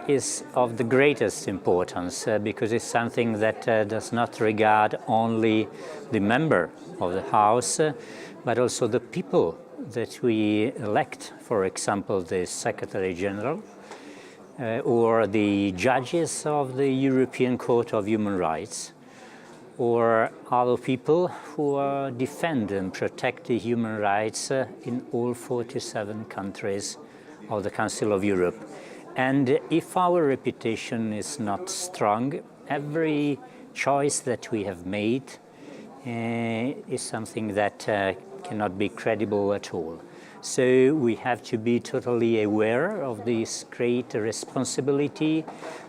is of the greatest importance because it's something that does not regard only the member of the House, but also the people that we elect, for example, the Secretary General, or the judges of the European Court of Human Rights, or other people who defend and protect the human rights in all 47 countries of the Council of Europe. And if our reputation is not strong, every choice that we have made is something that cannot be credible at all. So we have to be totally aware of this great responsibility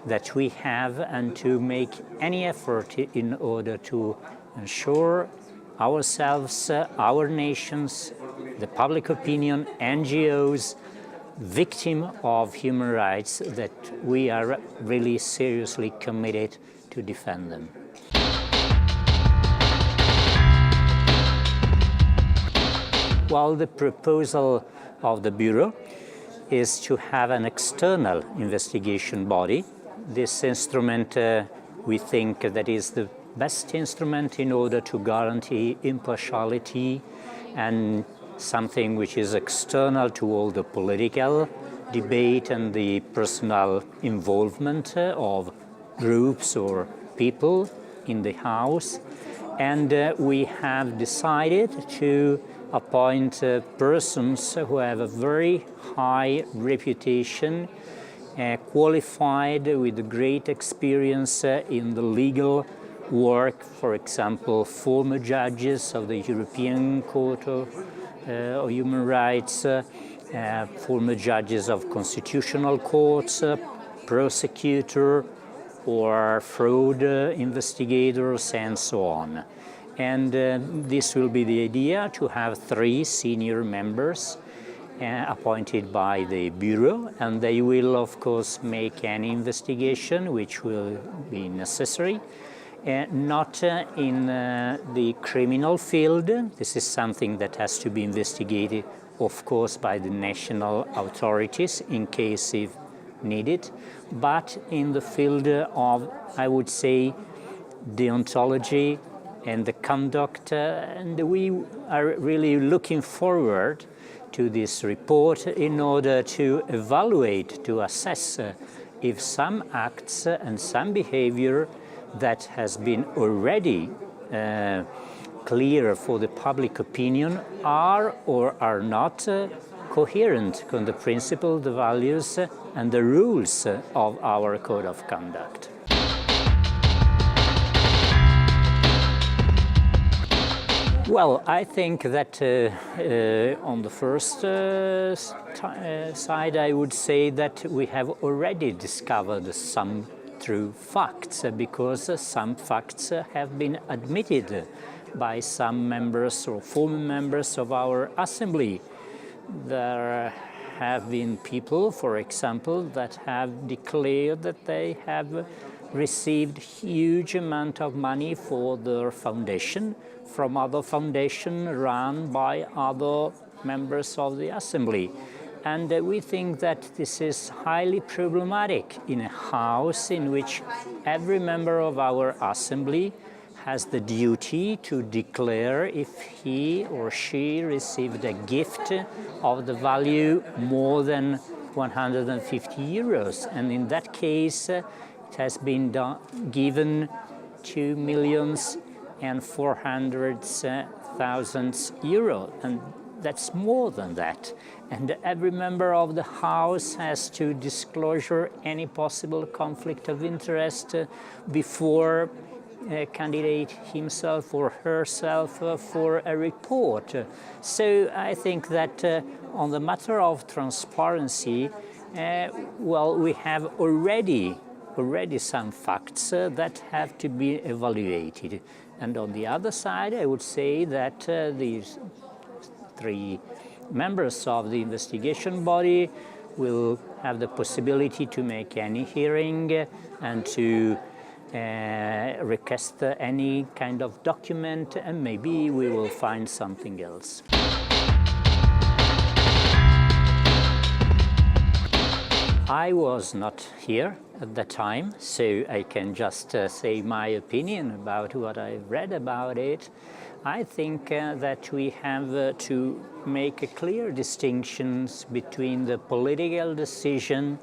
that we have and to make any effort in order to ensure ourselves, our nations, the public opinion, NGOs, victims of human rights, that we are really seriously committed to defend them. Well, the proposal of the Bureau is to have an external investigation body. This instrument, we think that is the best instrument in order to guarantee impartiality and something which is external to all the political debate and the personal involvement of groups or people in the House. And we have decided to appoint persons who have a very high reputation, qualified with great experience in the legal work, for example, former judges of the European Court of Human Rights, former judges of constitutional courts, prosecutor, or fraud investigators, and so on. And this will be the idea, to have 3 senior members appointed by the Bureau, and they will, of course, make any investigation which will be necessary. Not in the criminal field. This is something that has to be investigated, of course, by the national authorities in case if needed, but in the field of, I would say, deontology and the conduct, and we are really looking forward to this report in order to evaluate, to assess if some acts and some behavior that has been already clear for the public opinion are or are not coherent with the principles, the values and the rules of our code of conduct. Well, I think that on the first side, I would say that we have already discovered some true facts, because some facts have been admitted by some members or former members of our Assembly. There have been people, for example, that have declared that they have received huge amount of money for their foundation from other foundation run by other members of the Assembly. And we think that this is highly problematic in a house in which every member of our Assembly has the duty to declare if he or she received a gift of the value more than 150 euros. And in that case, it has been given 2,400,000 euros, and that's more than that. And every member of the House has to disclose any possible conflict of interest before candidate himself or herself for a report. So I think that on the matter of transparency, well, we have already some facts that have to be evaluated. And on the other side, I would say that these 3 members of the investigation body will have the possibility to make any hearing and to request any kind of document, and maybe we will find something else. I was not here at the time, so I can just say my opinion about what I read about it. I think that we have to make a clear distinctions between the political decision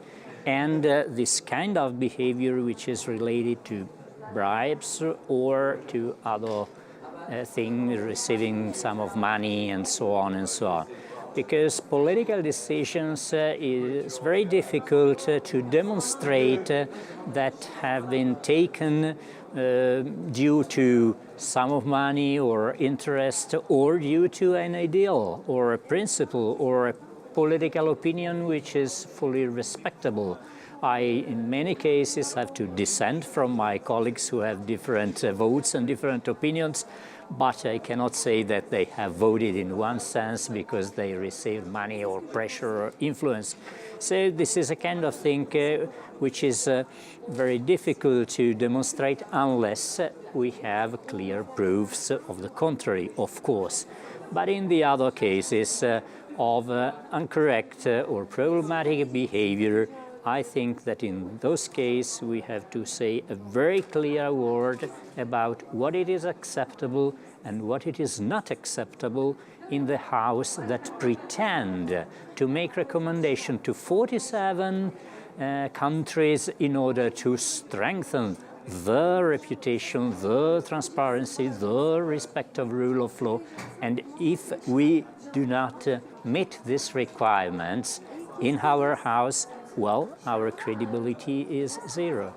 and this kind of behavior which is related to bribes or to other things, receiving some of money and so on and so on. Because political decisions is very difficult to demonstrate that have been taken due to sum of money or interest or due to an ideal or a principle or a political opinion which is fully respectable. I, in many cases, have to dissent from my colleagues who have different votes and different opinions, but I cannot say that they have voted in one sense because they received money or pressure or influence. So this is a kind of thing which is very difficult to demonstrate unless we have clear proofs of the contrary, of course. But in the other cases of incorrect or problematic behavior, I think that in those cases we have to say a very clear word about what it is acceptable and what it is not acceptable in the House that pretend to make recommendation to 47 countries in order to strengthen the reputation, the transparency, the respect of rule of law. And if we do not meet these requirements in our House, well, our credibility is zero.